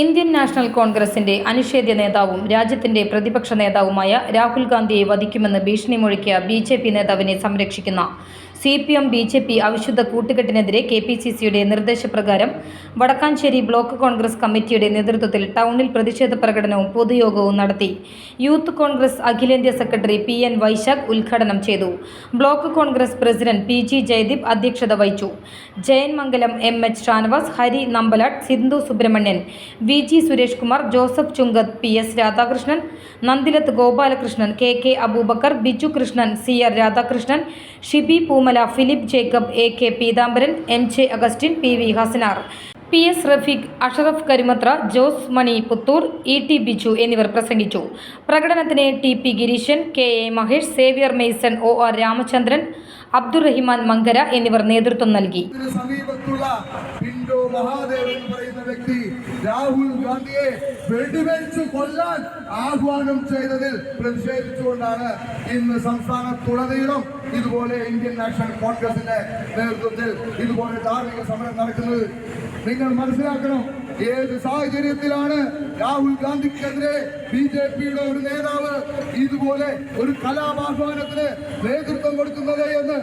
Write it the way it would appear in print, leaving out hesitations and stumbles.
Indian national കോൺഗ്രസിന്റെ അനിഷേധ്യ നേതാവും രാജ്യത്തിന്റെ പ്രതിപക്ഷ നേതാവുമായ രാഹുൽ ഗാന്ധിയെ വധിക്കുമെന്ന് ഭീഷണി മുഴക്കിയ ബി.ജെ.പി. നേതാവിനെ സംരക്ഷിക്കുന്ന CPM-BJP അവിശുദ്ധ കൂട്ടുകെട്ടിനെതിരെ KPCCയുടെ നിർദ്ദേശപ്രകാരം വടക്കാഞ്ചേരി ബ്ലോക്ക് കോൺഗ്രസ് കമ്മിറ്റിയുടെ നേതൃത്വത്തിൽ ടൗണിൽ പ്രതിഷേധ പ്രകടനവും പൊതുയോഗവും നടത്തി. യൂത്ത് കോൺഗ്രസ് അഖിലേന്ത്യാ സെക്രട്ടറി PN വൈശാഖ് ഉദ്ഘാടനം ചെയ്തു. Block Congress president PG Jayadeep അധ്യക്ഷത വഹിച്ചു. Jayanmangalam MH Shanavas, Hari Nambalatt, Sindhu Subrahmanyan, VG Suresh Kumar, Joseph Chunkath, PS Radhakrishnan, Nandilath Gopalakrishnan, KK Aboobacker, Biju Krishnan, CR Radhakrishnan, Shibi Poomala, Philip Jacob, AK Peethambaran, MJ Augustine, PV Hasanar, PS Rafeeq, Ashraf Karimathra, Jose Mani Puthur, ET Biju എന്നിവർ പ്രസംഗിച്ചു. പ്രകടനത്തിന് TP Gireesan, KA Mahesh, Xavier Mason, OR Ramachandran, Abdurahiman Mankara എന്നിവർ നേതൃത്വം നൽകി. രാഹുൽ ഗാന്ധിയെ വെടിവെച്ചു കൊല്ലാൻ ആഹ്വാനം ചെയ്തതിൽ പ്രതിഷേധിച്ചുകൊണ്ടാണ് ഇന്ന് സംസ്ഥാനത്തുടനീളം ഇതുപോലെ ഇന്ത്യൻ നാഷണൽ കോൺഗ്രസിന്റെ നേതൃത്വത്തിൽ ഇതുപോലെ ധാർമ്മിക സമരം നടക്കുന്നത്. നിങ്ങൾ മനസ്സിലാക്കണം, ഏത് സാഹചര്യത്തിലാണ് രാഹുൽ ഗാന്ധിക്കെതിരെ BJPയുടെ ഒരു നേതാവ് ഇതുപോലെ ഒരു കലാപാഹ്വാനത്തിന് നേതൃത്വം കൊടുക്കുന്നത് എന്ന്